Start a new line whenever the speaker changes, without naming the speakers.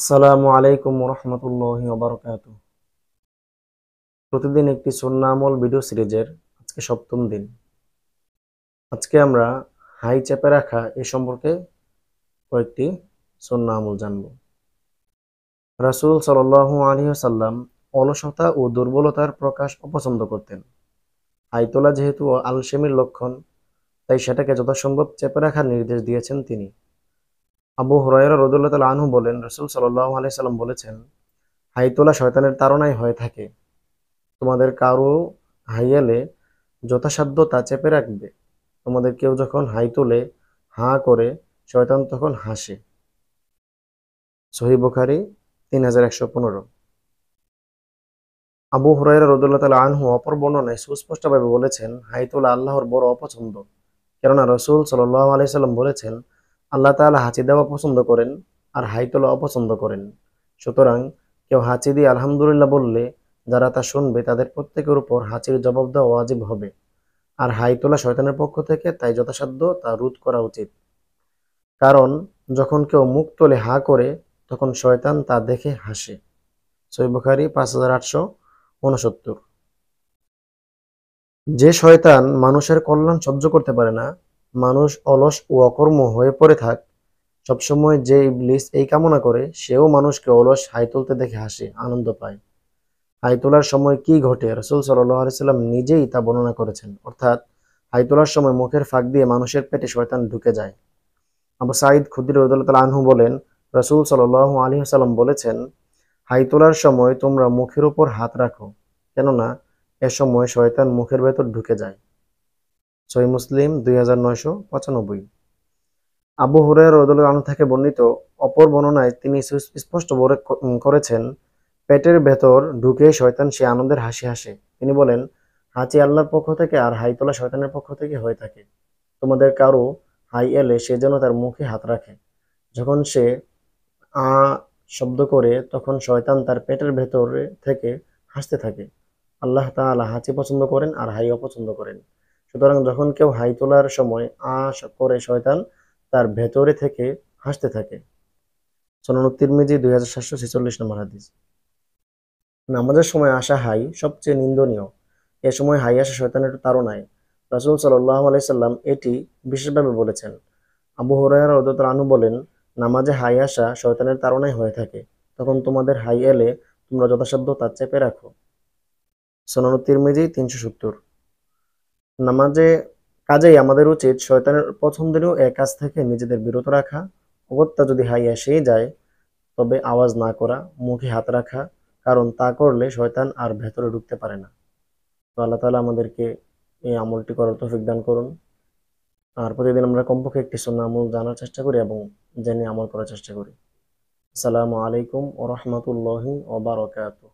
আসসালামু আলাইকুম রহমতুল্লাহি ওয়া বারাকাতুহু। প্রতিদিন একটি সুন্নাহ আমল ভিডিও সিরিজের আজকে সপ্তম দিন। আজকে আমরা হাই চেপে রাখা এ সম্পর্কে কয়েকটি সুন্নাহ আমল জানব। রাসূল সাল্লাল্লাহু আলাইহি ওয়াসাল্লাম অলসতা ও দুর্বলতার প্রকাশ অপছন্দ করতেন। হাই তোলা যেহেতু আলসেমির লক্ষণ, তাই সেটাকে যথাসম্ভব চেপে রাখার নির্দেশ দিয়েছেন তিনি। আবু হুরায়রা রাদিয়াল্লাহু তাআলা আনহু বলেন, রাসূল সাল্লাল্লাহু আলাইহি ওয়াসাল্লাম বলেছেন, হাই তোলা শয়তানের তাড়নায় হয়ে থাকে। তোমাদের কারো হাই এলে যথাসাধ্য তা চেপে রাখবে। তোমাদের কেউ যখন হাই তোলে, হাঁ করে, শয়তান তখন হাসে। সহিহ বুখারী 3115। আবু হুরায়রা রাদিয়াল্লাহু তাআলা আনহু অপর বর্ণনায় সুস্পষ্টভাবে বলেছেন, হাই তোলা আল্লাহর বড় অপছন্দ। কেননা রাসূল সাল্লাল্লাহু আলাইহি সাল্লাম বলেছেন, আল্লাহ তাআলা হাঁচি দেওয়া পছন্দ করেন আর হাই তোলা অপছন্দ করেন। সুতরাং কেউ হাঁচি দিয়ে আলহামদুলিল্লাহ বললে যারা তা শুনবে তাদের প্রত্যেকের উপর হাঁচির জবাব দেওয়া ওয়াজিব হবে। আর হাই তোলা শয়তানের পক্ষ থেকে, তাই যথাসাধ্য তা রোধ করা উচিত। কারণ যখন কেউ মুখ তোলে হাঁ করে, তখন শয়তান তা দেখে হাসে। সহিহ বুখারী 5869। যে শয়তান মানুষের কল্যাণ সহ্য করতে পারে না, মানুষ অলস ও অকর্ম হয়ে পড়ে থাক, সবসময় যে ইবলিস এই কামনা করে, সেও মানুষকে অলস হাই তুলতে দেখে হাসে, আনন্দ পায়। হাই তোলার সময় কি ঘটে রাসূল সাল্লাল্লাহু আলাইহি সাল্লাম নিজেই তা বর্ণনা করেছেন। অর্থাৎ হাই তোলার সময় মুখের ফাঁক দিয়ে মানুষের পেটে শয়তান ঢুকে যায়। আবু সাঈদ খুদরি রাদিয়াল্লাহু তাআলা আনহু বলেন, রাসূল সাল্লাল্লাহু আলাইহি ওয়াসাল্লাম বলেছেন, হাই তোলার সময় তোমরা মুখের উপর হাত রাখো, কেননা এ সময় শয়তান মুখের ভেতর ঢুকে যায়। সহিহ মুসলিম 2995। আবু হুরায়রা রাদিয়াল্লাহু আনহু থেকে বর্ণিত অপর বর্ণনায় তিনি স্পষ্ট করেছেন, পেটের ভেতর ঢুকে শয়তান সে আনন্দের হাসি হাসে। তিনি বলেন, হাঁচি আল্লাহর পক্ষ থেকে আর হাই তোলা শয়তানের পক্ষ থেকে হয়ে থাকে। তোমাদের কারো হাই এলে সে যেন তার মুখে হাত রাখে। যখন সে আ শব্দ করে, তখন শয়তান তার পেটের ভেতরে থেকে হাসতে থাকে। আল্লাহ তাআলা হাঁচি পছন্দ করেন আর হাই অপছন্দ করেন। সুতরাং যখন কেউ হাই তোলার সময় করে, শয়তান তার ভেতরে থেকে হাসতে থাকে। সুনান তিরমিজি 2746 নম্বর হাদিস। নামাজের সময় আসা হাই সবচেয়ে নিন্দনীয়। এ সময় হাই আসা শয়তানের তাড়নায়। রাসূল সাল্লাল্লাহু আলাইহি সাল্লাম এটি বিশেষভাবে বলেছেন। আবু হুরায়রা রাদিয়াল্লাহু আনহু বলেন, নামাজে হাই আসা শয়তানের তাড়নায় হয়ে থাকে। তখন তোমাদের হাই এলে তোমরা যথাসাধ্য তা চেপে রাখো। সুনান তিরমিজি 370। নামাজে কাজেই আমাদের উচিত শয়তানের পছন্দনীয় এ কাজ থেকে নিজেদের বিরত রাখা। অগত্যা যদি হাই এসেই যায়, তবে আওয়াজ না করা, মুখে হাত রাখা, কারণ তা করলে শয়তান আর ভেতরে ঢুকতে পারে না। তো আল্লাহ তাআলা আমাদেরকে এই আমলটি করার তৌফিক দান করুন। আর প্রতিদিন আমরা কমপক্ষে একটি সুন্নাহ আমল জানার চেষ্টা করি এবং জেনে আমল করার চেষ্টা করি। আসসালামু আলাইকুম ওয়া রাহমাতুল্লাহি ওয়া বারাকাতুহু।